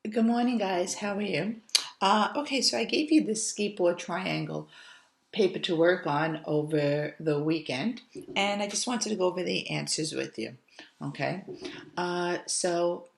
Good morning, guys. How are you? Okay, so I gave you this skateboard triangle paper to work on over the weekend, and I just wanted to go over the answers with you. Okay, so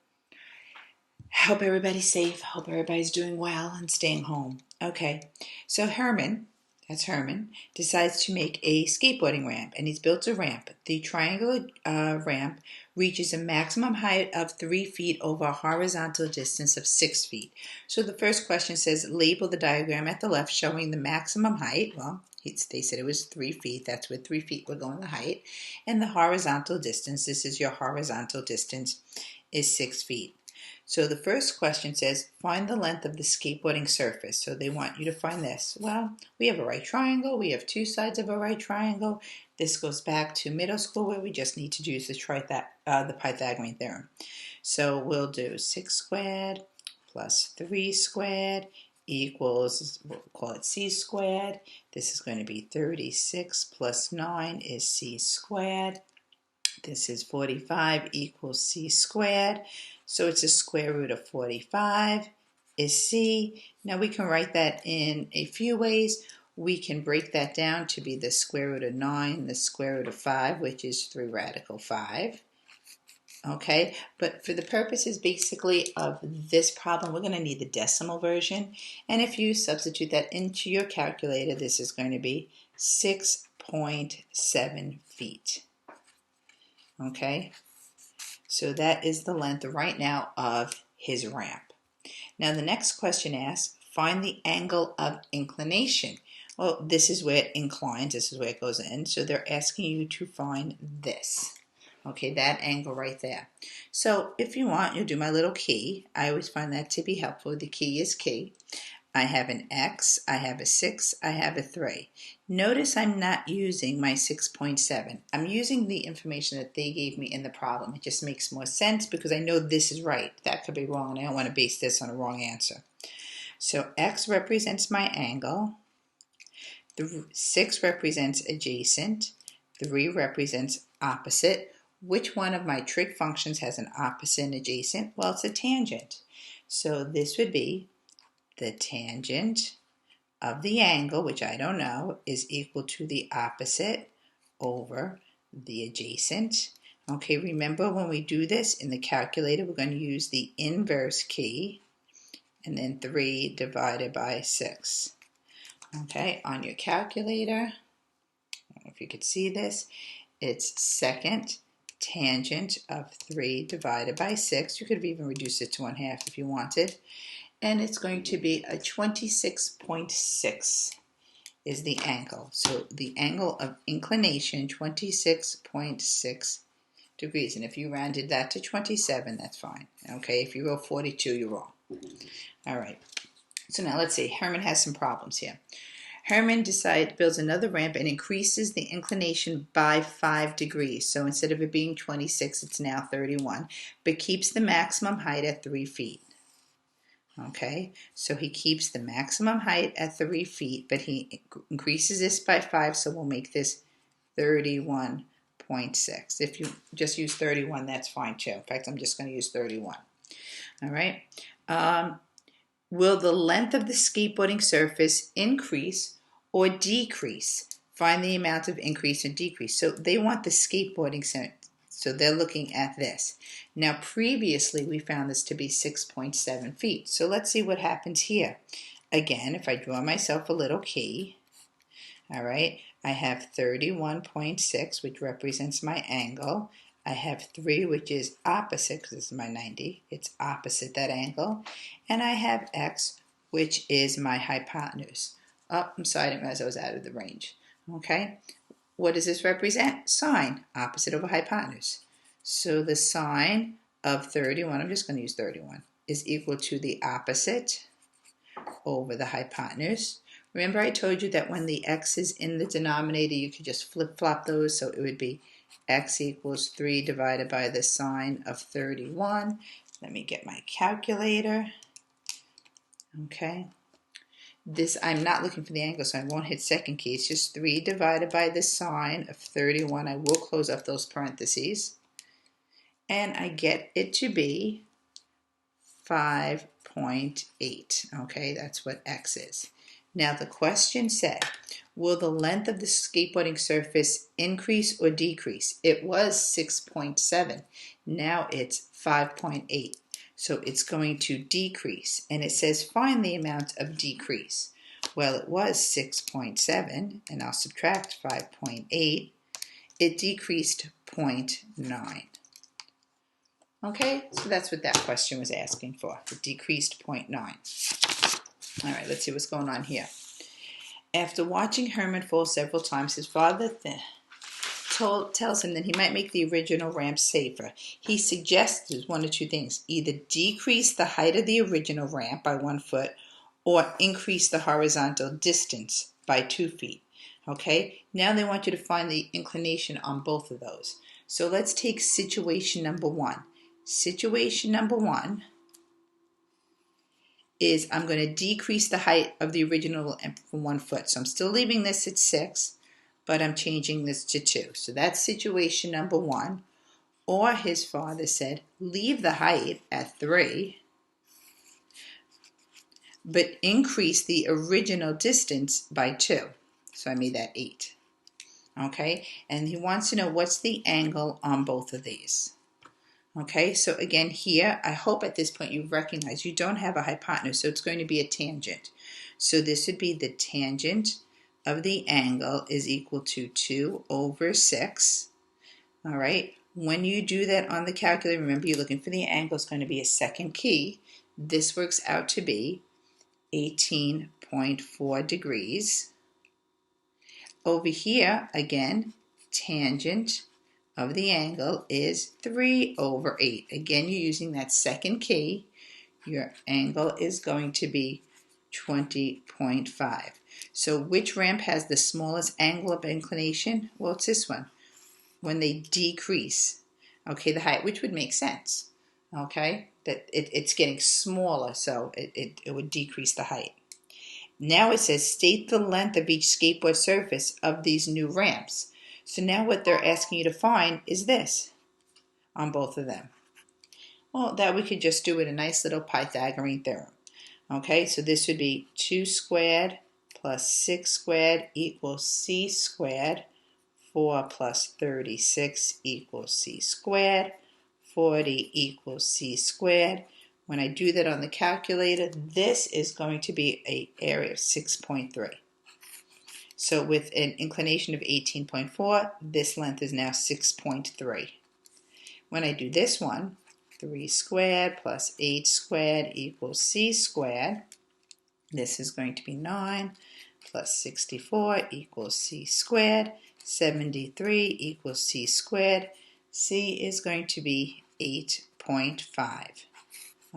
hope everybody's safe. Hope everybody's doing well and staying home. Okay, so Herman, that's Herman, decides to make a skateboarding ramp, and he's built a ramp. The triangular ramp reaches a maximum height of 3 feet over a horizontal distance of 6 feet. So the first question says, label the diagram at the left showing the maximum height. Well, they said it was 3 feet. That's where 3 feet were going the height. And the horizontal distance, this is your horizontal distance, is 6 feet. So the first question says, find the length of the skateboarding surface. So they want you to find this. Well, we have a right triangle. We have two sides of a right triangle. This goes back to middle school where we just need to use the Pythagorean theorem. So we'll do 6 squared plus 3 squared equals, we'll call it c squared. This is going to be 36 plus 9 is c squared. This is 45 equals c squared. So it's a square root of 45 is c. Now we can write that in a few ways. We can break that down to be the square root of 9, the square root of 5, which is 3 radical 5. Okay, but for the purposes basically of this problem, we're going to need the decimal version. And if you substitute that into your calculator, this is going to be 6.7 feet. Okay, so that is the length right now of his ramp. Now the next question asks, find the angle of inclination. Well, this is where it inclines, this is where it goes in, so they're asking you to find this. Okay, that angle right there. So if you want, you'll do my little key. I always find that to be helpful. The key is key. I have an X, I have a 6, I have a 3. Notice I'm not using my 6.7. I'm using the information that they gave me in the problem. It just makes more sense because I know this is right. That could be wrong, and I don't want to base this on a wrong answer. So X represents my angle. The 6 represents adjacent. 3 represents opposite. Which one of my trig functions has an opposite and adjacent? Well, it's a tangent. So this would be the tangent of the angle, which I don't know, is equal to the opposite over the adjacent. Okay, remember when we do this in the calculator, we're going to use the inverse key and then 3 divided by 6. Okay, on your calculator, I don't know if you could see this, it's second tangent of 3 divided by 6. You could have even reduced it to 1/2 if you wanted. And it's going to be a 26.6 is the angle. So the angle of inclination, 26.6 degrees. And if you rounded that to 27, that's fine. Okay, if you wrote 42, you're wrong. All right. So now let's see. Herman has some problems here. Herman builds another ramp and increases the inclination by 5 degrees. So instead of it being 26, it's now 31, but keeps the maximum height at 3 feet. Okay, so he keeps the maximum height at 3 feet, but he increases this by 5, so we'll make this 31.6. If you just use 31, that's fine too. In fact, I'm just going to use 31. All right. Will the length of the skateboarding surface increase or decrease? Find the amount of increase and decrease. So they want the skateboarding surface. So they're looking at this. Now previously we found this to be 6.7 feet. So let's see what happens here. Again, if I draw myself a little key, all right, I have 31.6, which represents my angle. I have 3, which is opposite, because this is my 90. It's opposite that angle. And I have X, which is my hypotenuse. Oh, I'm sorry, I didn't realize I was out of the range. Okay. What does this represent? Sine, opposite over hypotenuse. So the sine of 31, I'm just going to use 31, is equal to the opposite over the hypotenuse. Remember I told you that when the x is in the denominator, you could just flip-flop those, so it would be x equals 3 divided by the sine of 31. Let me get my calculator. Okay. This, I'm not looking for the angle, so I won't hit second key. It's just 3 divided by the sine of 31. I will close up those parentheses. And I get it to be 5.8. Okay, that's what X is. Now the question said, will the length of the skateboarding surface increase or decrease? It was 6.7. Now it's 5.8. So it's going to decrease. And it says find the amount of decrease. Well, it was 6.7, and I'll subtract 5.8. It decreased 0.9. Okay, so that's what that question was asking for. It decreased 0.9. All right, let's see what's going on here. After watching Herman fall several times, his father tells him that he might make the original ramp safer. He suggests one of two things: either decrease the height of the original ramp by 1 foot or increase the horizontal distance by 2 feet. Okay, now they want you to find the inclination on both of those. So let's take situation number one. Situation number one is I'm going to decrease the height of the original from 1 foot. So I'm still leaving this at 6, but I'm changing this to 2. So that's situation number one. Or his father said, leave the height at 3, but increase the original distance by 2. So I made that 8. Okay, and he wants to know what's the angle on both of these. Okay, so again here, I hope at this point you recognize you don't have a hypotenuse, so it's going to be a tangent. So this would be the tangent of the angle is equal to 2 over 6. All right, when you do that on the calculator, remember you're looking for the angle, it's going to be a second key. This works out to be 18.4 degrees. Over here, again, tangent of the angle is 3 over 8. Again, you're using that second key. Your angle is going to be 20.5. So which ramp has the smallest angle of inclination? Well, it's this one. When they decrease, okay, the height, which would make sense, okay, that it's getting smaller, so it would decrease the height. Now it says state the length of each skateboard surface of these new ramps. So now what they're asking you to find is this on both of them. Well, that we could just do with a nice little Pythagorean theorem. Okay, so this would be 2 squared plus 6 squared equals c squared. 4 plus 36 equals c squared. 40 equals c squared. When I do that on the calculator, this is going to be an area of 6.3. So with an inclination of 18.4, this length is now 6.3. When I do this one, 3 squared plus 8 squared equals c squared. This is going to be 9 plus 64 equals c squared. 73 equals c squared. C is going to be 8.5.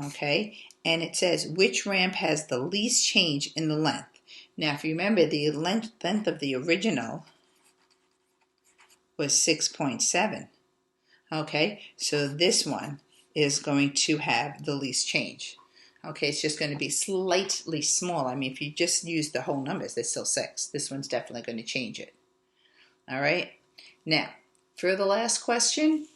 Okay, and it says which ramp has the least change in the length. Now, if you remember, the length of the original was 6.7. Okay, so this one is going to have the least change. Okay, it's just going to be slightly small. I mean, if you just use the whole numbers, there's still 6. This one's definitely going to change it. All right, now for the last question,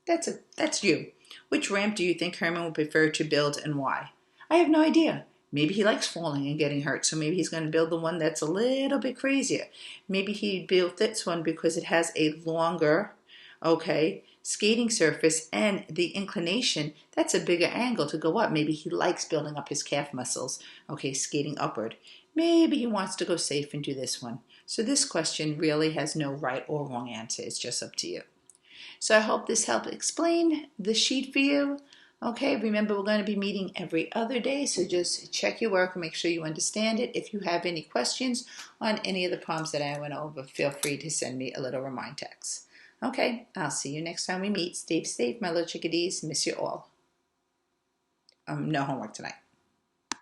that's you. Which ramp do you think Herman would prefer to build and why? I have no idea. Maybe he likes falling and getting hurt, so maybe he's going to build the one that's a little bit crazier. Maybe he built this one because it has a longer, okay, skating surface and the inclination, that's a bigger angle to go up. Maybe he likes building up his calf muscles, okay, skating upward. Maybe he wants to go safe and do this one. So this question really has no right or wrong answer. It's just up to you. So I hope this helped explain the sheet for you. Okay, remember we're going to be meeting every other day, so just check your work and make sure you understand it. If you have any questions on any of the problems that I went over, feel free to send me a little remind text. Okay, I'll see you next time we meet. Stay safe, my little chickadees. Miss you all. No homework tonight.